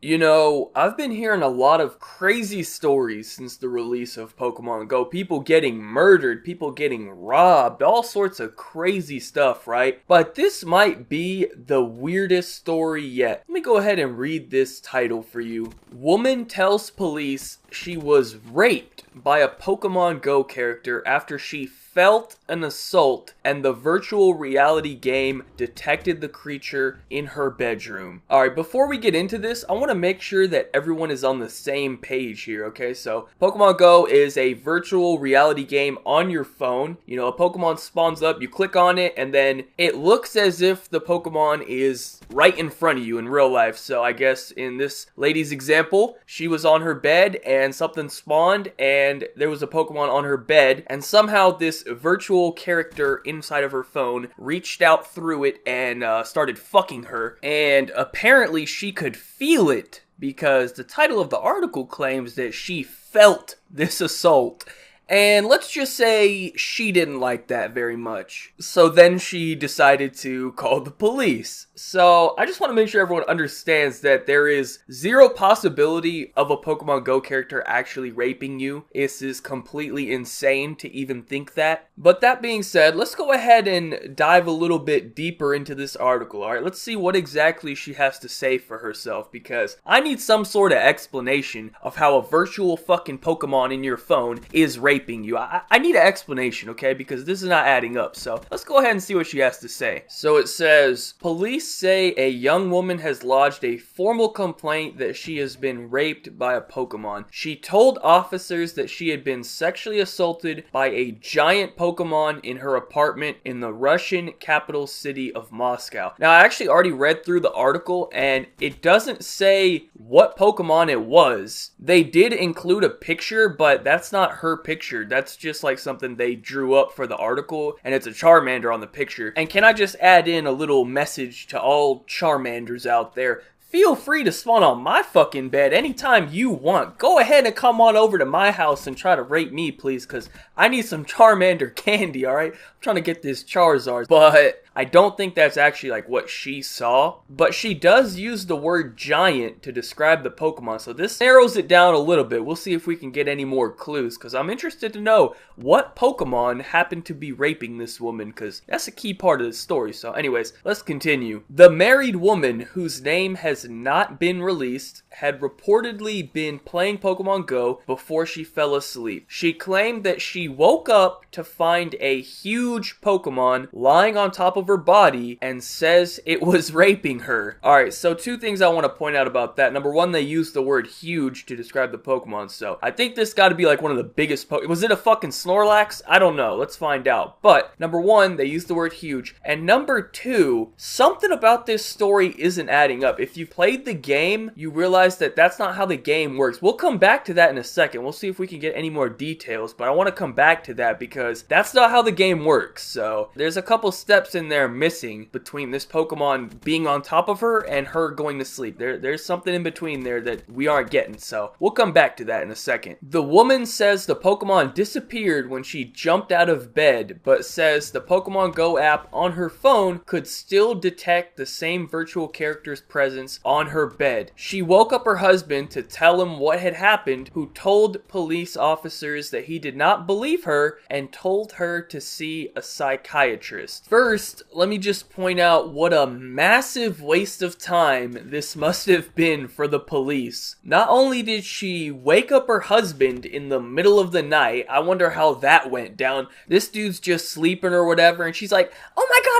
You know, I've been hearing a lot of crazy stories since the release of Pokemon Go. People getting murdered, people getting robbed, all sorts of crazy stuff, right? But this might be the weirdest story yet. Let me go ahead and read this title for you. Woman tells police she was raped by a Pokemon Go character after she felt an assault and the virtual reality game detected the creature in her bedroom. Alright, before we get into this, I want to make sure that everyone is on the same page here, okay? So, Pokemon Go is a virtual reality game on your phone. You know, a Pokemon spawns up, you click on it, and then it looks as if the Pokemon is right in front of you in real life. So, I guess in this lady's example, she was on her bed and something spawned and there was a Pokemon on her bed, and somehow this virtual character inside of her phone reached out through it and started fucking her, and apparently she could feel it because the title of the article claims that she felt this assault. And let's just say she didn't like that very much. So then she decided to call the police. So I just want to make sure everyone understands that there is zero possibility of a Pokemon Go character actually raping you. This is completely insane to even think that. But that being said, let's go ahead and dive a little bit deeper into this article. Alright, let's see what exactly she has to say for herself, because I need some sort of explanation of how a virtual fucking Pokemon in your phone is raping you. I need an explanation, okay? Because this is not adding up. So let's go ahead and see what she has to say. So it says, police say a young woman has lodged a formal complaint that she has been raped by a Pokemon. She told officers that she had been sexually assaulted by a giant Pokemon in her apartment in the Russian capital city of Moscow. Now, I actually already read through the article and it doesn't say what Pokemon it was. They did include a picture, but that's not her picture. That's just like something they drew up for the article, and it's a Charmander on the picture. And can I just add in a little message to all Charmanders out there? Feel free to spawn on my fucking bed anytime you want. Go ahead and come on over to my house and try to rape me, please, because I need some Charmander candy, alright? I'm trying to get this Charizard, but I don't think that's actually like what she saw. But she does use the word giant to describe the Pokemon, so this narrows it down a little bit. We'll see if we can get any more clues, because I'm interested to know what Pokemon happened to be raping this woman, because that's a key part of the story. So anyways, let's continue. The married woman, whose name has not been released, had reportedly been playing Pokemon Go before she fell asleep. She claimed that she woke up to find a huge Pokemon lying on top of her body and says it was raping her. Alright, so two things I want to point out about that. Number one, they used the word huge to describe the Pokemon, so I think this got to be like one of the biggest Was it a fucking Snorlax? I don't know. Let's find out. But number one, they used the word huge, and number two, something about this story isn't adding up. If you played the game, you realize that that's not how the game works. We'll come back to that in a second. We'll see if we can get any more details, but I want to come back to that because that's not how the game works. So there's a couple steps in there missing between this Pokemon being on top of her and her going to sleep. There's something in between there that we aren't getting, so we'll come back to that in a second. The woman says the Pokemon disappeared when she jumped out of bed, but says the Pokemon Go app on her phone could still detect the same virtual character's presence on her bed. She woke up her husband to tell him what had happened, who told police officers that he did not believe her and told her to see a psychiatrist. First, let me just point out what a massive waste of time this must have been for the police. Not only did she wake up her husband in the middle of the night, I wonder how that went down. This dude's just sleeping or whatever, and she's like, oh my god,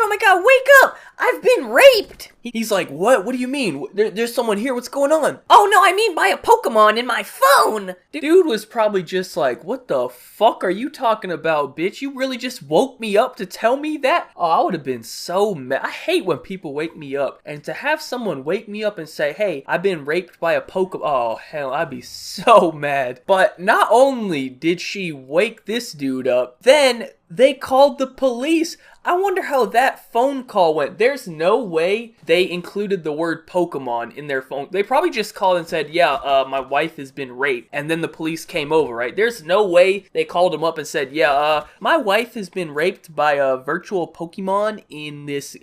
wake up! I've been raped! He's like, what? What do you mean? There's someone here, what's going on? Oh no, I mean by a Pokemon in my phone! Dude was probably just like, what the fuck are you talking about, bitch? You really just woke me up to tell me that? Oh, I would have been so mad. I hate when people wake me up, and to have someone wake me up and say, hey, I've been raped by a Pokemon. Oh hell, I'd be so mad. But not only did she wake this dude up, then they called the police. I wonder how that phone call went. There's no way they included the word Pokemon in their phone. They probably just called and said, yeah, my wife has been raped. And then the police came over, right? There's no way they called him up and said, yeah, my wife has been raped by a virtual Pokemon in this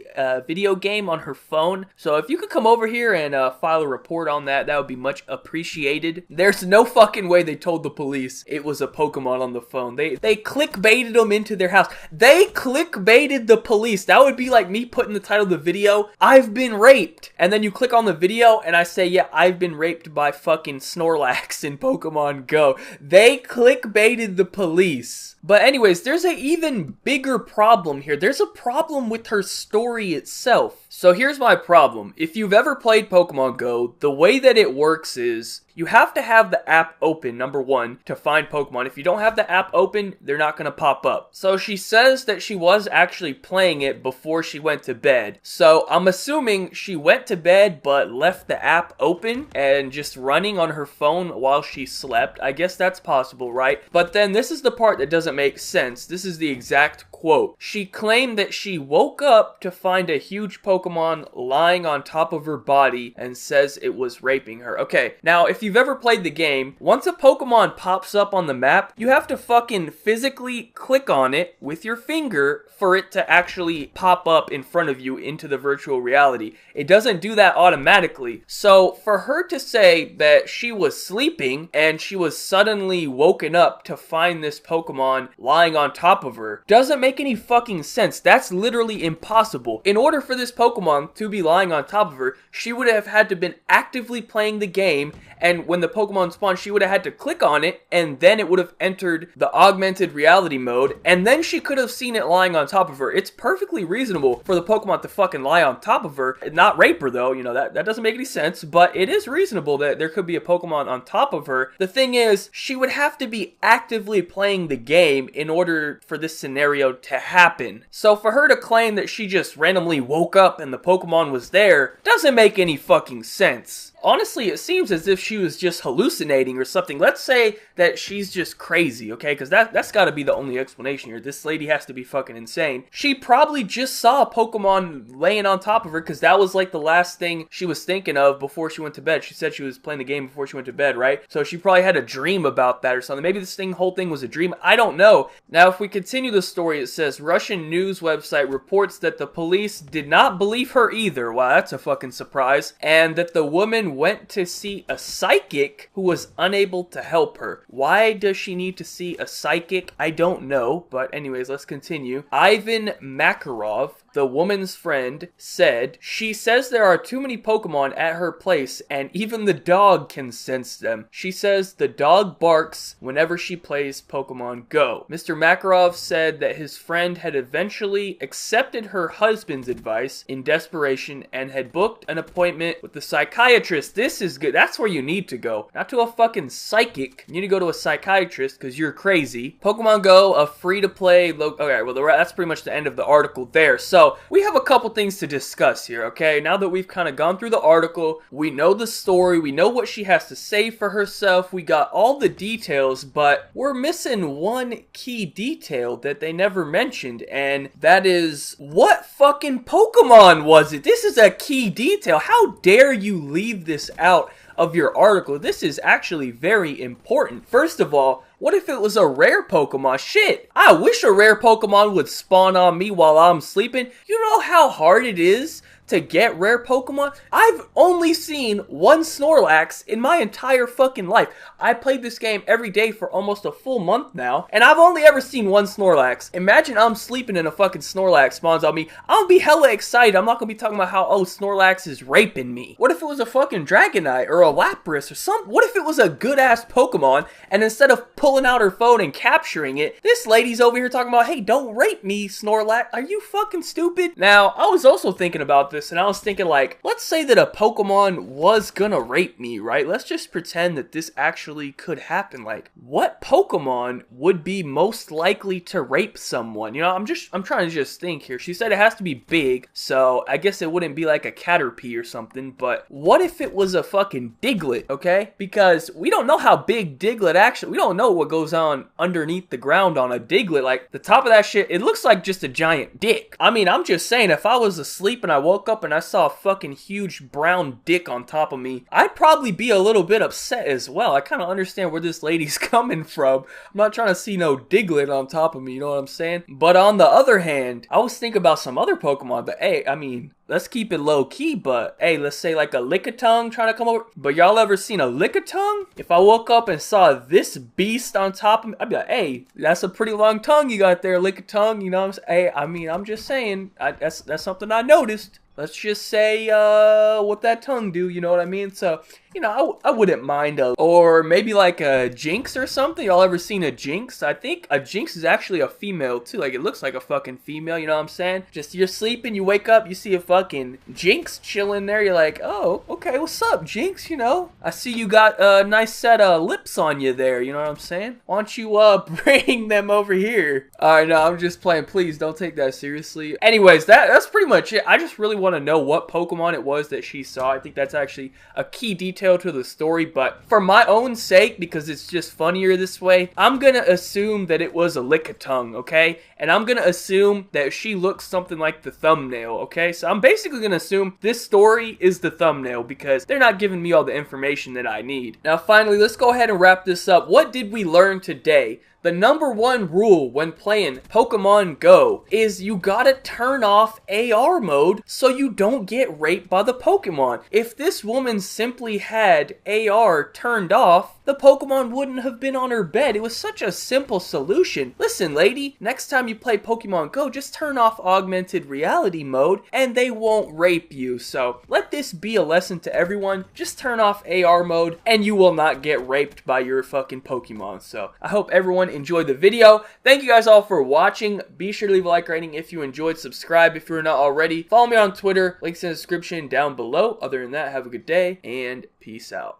video game on her phone. So if you could come over here and file a report on that, that would be much appreciated. There's no fucking way they told the police it was a Pokemon on the phone. They clickbaited them into their house. They clickbaited the police. That would be like me putting the title of the video, I've been raped. And then you click on the video and I say, yeah, I've been raped by fucking Snorlax in Pokemon Go. They clickbaited the police. But anyways, there's an even bigger problem here. There's a problem with her story itself. So here's my problem. If you've ever played Pokemon Go, the way that it works is you have to have the app open, number one, to find Pokemon. If you don't have the app open, they're not going to pop up. So she says that she was actually playing it before she went to bed. So I'm assuming she went to bed but left the app open and just running on her phone while she slept. I guess that's possible, right? But then this is the part that doesn't make sense. This is the exact quote. She claimed that she woke up to find a huge Pokemon lying on top of her body and says it was raping her. Okay, now if you've ever played the game, once a Pokemon pops up on the map, you have to fucking physically click on it with your finger for it to actually pop up in front of you into the virtual reality. It doesn't do that automatically. So for her to say that she was sleeping and she was suddenly woken up to find this Pokemon lying on top of her doesn't make any fucking sense. That's literally impossible. In order for this Pokemon to be lying on top of her, she would have had to been actively playing the game, and when the Pokemon spawned, she would have had to click on it, and then it would have entered the augmented reality mode, and then she could have seen it lying on top of her. It's perfectly reasonable for the Pokemon to fucking lie on top of her, not rape her though, you know, that doesn't make any sense, but it is reasonable that there could be a Pokemon on top of her. The thing is, she would have to be actively playing the game in order for this scenario to happen. So for her to claim that she just randomly woke up and the Pokemon was there doesn't make any fucking sense. Honestly, it seems as if she was just hallucinating or something. Let's say that she's just crazy, okay? Because that's got to be the only explanation here. This lady has to be fucking insane. She probably just saw a Pokemon laying on top of her because that was like the last thing she was thinking of before she went to bed. She said she was playing the game before she went to bed, right? So she probably had a dream about that or something. Maybe this whole thing was a dream. I don't know. Now, if we continue the story, it says Russian news website reports that the police did not believe her either. Wow, that's a fucking surprise. And that the woman went to see a psychic who was unable to help her. Why does she need to see a psychic? I don't know, but anyways, let's continue. Ivan Makarov, the woman's friend, said, she says there are too many Pokemon at her place and even the dog can sense them. She says the dog barks whenever she plays Pokemon Go. Mr. Makarov said that his friend had eventually accepted her husband's advice in desperation and had booked an appointment with the psychiatrist. This is good. That's where you need to go. Not to a fucking psychic. You need to go to a psychiatrist because you're crazy. Pokemon Go, a free-to-play... Okay, well, that's pretty much the end of the article there. So, we have a couple things to discuss here, okay? Now that we've kind of gone through the article, we know the story, we know what she has to say for herself, we got all the details, but we're missing one key detail that they never mentioned, and that is, what fucking Pokemon was it? This is a key detail. How dare you leave this out of your article? This is actually very important. First of all, what if it was a rare Pokemon? Shit, I wish a rare Pokemon would spawn on me while I'm sleeping. You know how hard it is to get rare Pokemon? I've only seen one Snorlax in my entire fucking life. I played this game every day for almost a full month now, and I've only ever seen one Snorlax. Imagine I'm sleeping and a fucking Snorlax spawns on me. I'll be hella excited. I'm not gonna be talking about how, oh, Snorlax is raping me. What if it was a fucking Dragonite or a Lapras or something? What if it was a good-ass Pokemon, and instead of pulling out her phone and capturing it, this lady's over here talking about, hey, don't rape me, Snorlax. Are you fucking stupid? Now, I was also thinking about this this, and I was thinking, like, let's say that a Pokemon was gonna rape me, right? Let's just pretend that this actually could happen. Like, what Pokemon would be most likely to rape someone? You know, I'm trying to just think here. She said it has to be big, so I guess it wouldn't be like a Caterpie or something, but what if it was a fucking Diglett, okay? Because we don't know how big Diglett actually, we don't know what goes on underneath the ground on a Diglett. Like, the top of that shit, it looks like just a giant dick. I mean, I'm just saying, if I was asleep and I woke up and I saw a fucking huge brown dick on top of me, I'd probably be a little bit upset as well. I kind of understand where this lady's coming from. I'm not trying to see no Diglett on top of me, you know what I'm saying? But on the other hand, I was thinking about some other Pokemon, but hey, I mean, let's keep it low key, but hey, let's say like a Lickitung trying to come over. But y'all ever seen a Lickitung? If I woke up and saw this beast on top of me, I'd be like, hey, that's a pretty long tongue you got there, Lickitung. You know what I'm saying? Hey, I mean, I'm just saying, that's something I noticed. Let's just say, what that tongue do, you know what I mean? So, you know, I wouldn't mind or maybe like a Jinx or something. Y'all ever seen a Jinx? I think a Jinx is actually a female too. Like, it looks like a fucking female, you know what I'm saying? Just, you're sleeping, you wake up, you see a fucking Jinx chilling there. You're like, oh, okay, what's up, Jinx? You know, I see you got a nice set of lips on you there, you know what I'm saying? Why don't you, bring them over here? Alright, no, I'm just playing. Please, don't take that seriously. Anyways, that's pretty much it. I just really want to know what Pokemon it was that she saw. I think that's actually a key detail to the story, but for my own sake, because it's just funnier this way, I'm gonna assume that it was a Lickitung, okay? And I'm gonna assume that she looks something like the thumbnail, okay? So I'm basically gonna assume this story is the thumbnail because they're not giving me all the information that I need. Now finally, let's go ahead and wrap this up. What did we learn today? The number one rule when playing Pokemon Go is you gotta turn off AR mode so you don't get raped by the Pokemon. If this woman simply had AR turned off, the Pokemon wouldn't have been on her bed. It was such a simple solution. Listen, lady, next time you play Pokemon Go, just turn off augmented reality mode and they won't rape you. So let this be a lesson to everyone. Just turn off AR mode and you will not get raped by your fucking Pokemon. So I hope everyone enjoyed the video. Thank you guys all for watching. Be sure to leave a like rating if you enjoyed. Subscribe if you're not already. Follow me on Twitter. Links in the description down below. Other than that, have a good day and peace out.